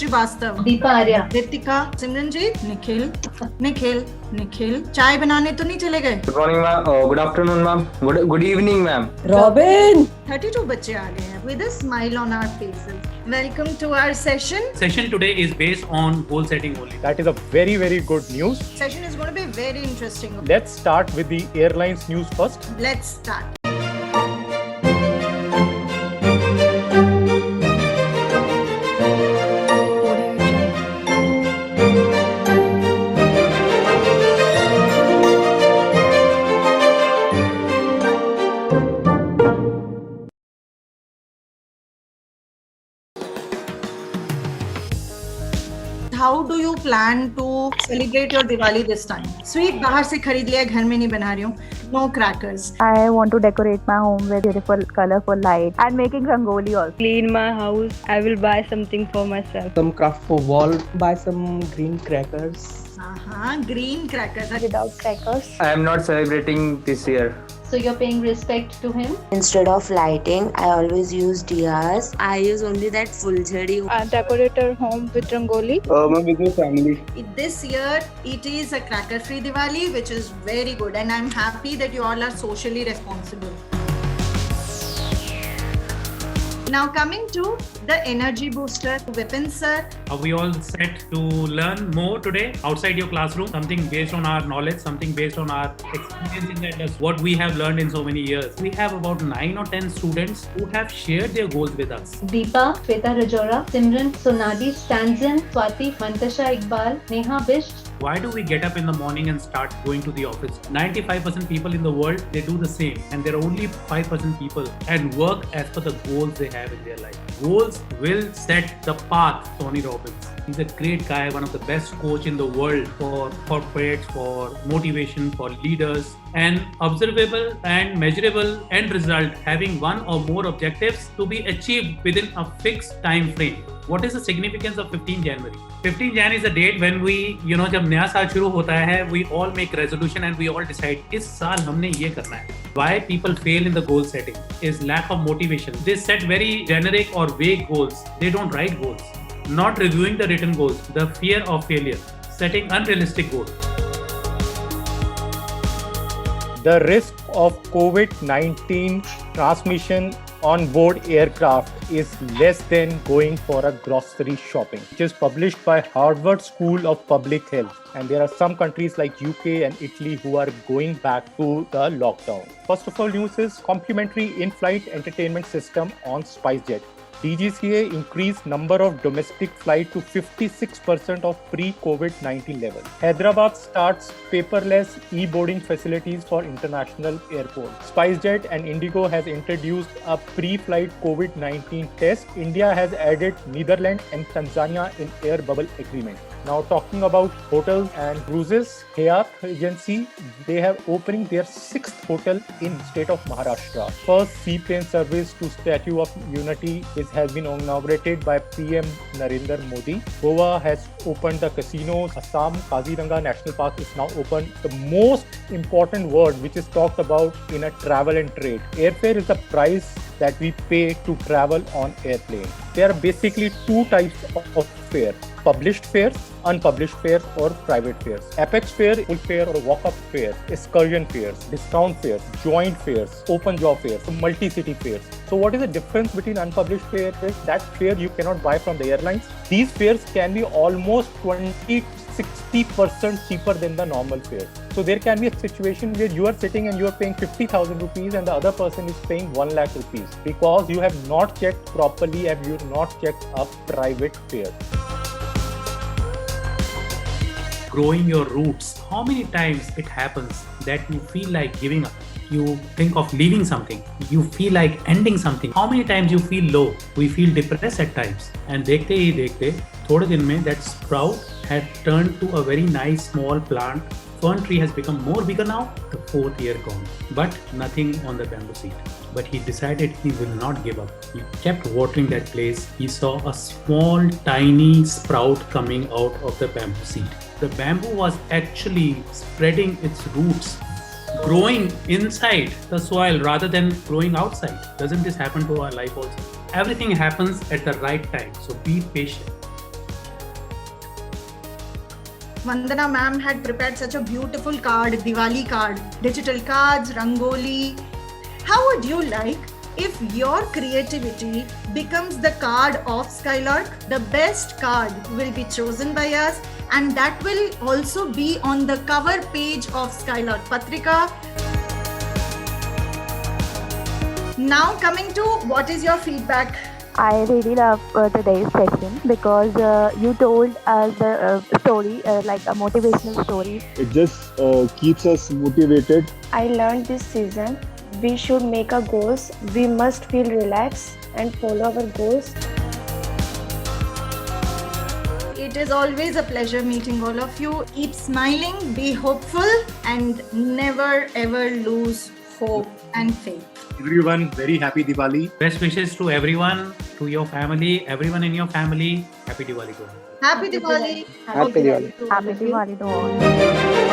श्रीवास्तव, दीपा आर्या, रितिका, सिमरनजीत, निखिल, निखिल, निखिल। चाय बनाने तो नहीं चले गए? Good morning ma'am, good afternoon ma'am, good evening ma'am. Robin! 32 बच्चे आ गए हैं with a smile on our faces. Welcome to our session. Session today is based on goal setting only. That is a very, very good news. Session is going to be very interesting. Let's start with the airlines news first. Let's start. How do you plan to celebrate your Diwali this time? Sweet बाहर से खरीद लिया, घर में नहीं बना रही हूँ. No crackers. I want to decorate my home with beautiful, colorful lights and making rangoli also. Clean my house. I will buy something for myself. Some craft for wall. Buy some green crackers. Green crackers. Without crackers. I am not celebrating this year. so you're paying respect to him. Instead of lighting, I always use diyas. I use only that fuljhadi. I decorate our home with rangoli. With my family. This year it is a cracker-free Diwali, which is very good, and I'm happy that you all are socially responsible. Now coming to the energy booster, Vipin sir. Are we all set to learn more today outside your classroom? Something based on our knowledge, something based on our experience in that, what we have learned in so many years. We have about 9 or 10 students who have shared their goals with us. Deepa, Shweta Rajora, Simran, Sonali, Stanzan, Swati, Mantasha Iqbal, Neha Bisht. Why do we get up in the morning and start going to the office? 95% people in the world, they do the same, and there are only 5% people and work as per the goals they have in their life. Goals will set the path. Tony Robbins, he's a great guy, one of the best coach in the world for corporates, for motivation, for leaders. An observable and measurable end result, having one or more objectives to be achieved within a fixed time frame. What is the significance of 15 January? 15 Jan is the date when we, जब नया साल शुरू होता है, we all make resolution and we all decide, इस साल हमने ये करना है. Why people fail in the goal setting is lack of motivation. They set very generic or vague goals. They don't write goals. Not reviewing the written goals. The fear of failure. Setting unrealistic goals. The risk of COVID-19 transmission on board aircraft is less than going for a grocery shopping, which is published by Harvard School of Public Health. And there are some countries like UK and Italy who are going back to the lockdown. First of all, news is complimentary in-flight entertainment system on SpiceJet. DGCA increased number of domestic flight to 56% of pre-COVID-19 level. Hyderabad starts paperless e-boarding facilities for international airports. SpiceJet and Indigo has introduced a pre-flight COVID-19 test. India has added Netherlands and Tanzania in air bubble agreement. Now talking about hotels and cruises, Hyatt Regency, they have opening their 6th hotel in state of Maharashtra. First seaplane service to Statue of Unity has been inaugurated by PM Narendra Modi. Goa has opened the casinos. Assam Kaziranga National Park is now open. The most important word which is talked about in a travel and trade. Airfare is the price that we pay to travel on airplane. There are basically two types of fare: published fares, unpublished fares, or private fares. Apex fare, full fare or walk-up fare, excursion fares, discount fares, joint fares, open job fares, multi-city fares. So what is the difference between unpublished fare? That fare you cannot buy from the airlines. These fares can be almost 20-60% cheaper than the normal fare. So there can be a situation where you are sitting and you are paying 50,000 rupees and the other person is paying 1 lakh rupees because you have not checked properly and you have not checked a private fare. Growing your roots. How many times it happens that you feel like giving up? You think of leaving something. You feel like ending something. How many times you feel low? We feel depressed at times. And देखते ही देखते थोड़े दिन में that sprout had turned to a very nice small plant. Fern tree has become more bigger now. The 4th year gone, but nothing on the bamboo seed. But he decided he will not give up. He kept watering that place. He saw a small tiny sprout coming out of the bamboo seed. The bamboo was actually spreading its roots, growing inside the soil rather than growing outside. Doesn't this happen to our life also? Everything happens at the right time, so be patient. Vandana ma'am had prepared such a beautiful card, Diwali card, digital cards, rangoli. How would you like if your creativity becomes the card of Skylark? The best card will be chosen by us, and that will also be on the cover page of Skylark Patrika. Now coming to what is your feedback? I really love today's session because you told us the story, like a motivational story. It just keeps us motivated. I learned this season we should make our goals. We must feel relaxed and follow our goals. It is always a pleasure meeting all of you. Keep smiling, be hopeful, and never ever lose hope and faith. Everyone, very happy Diwali. Best wishes to everyone, to your family, everyone in your family. Happy Diwali to all. Happy Diwali. Happy Diwali. Happy Diwali to all.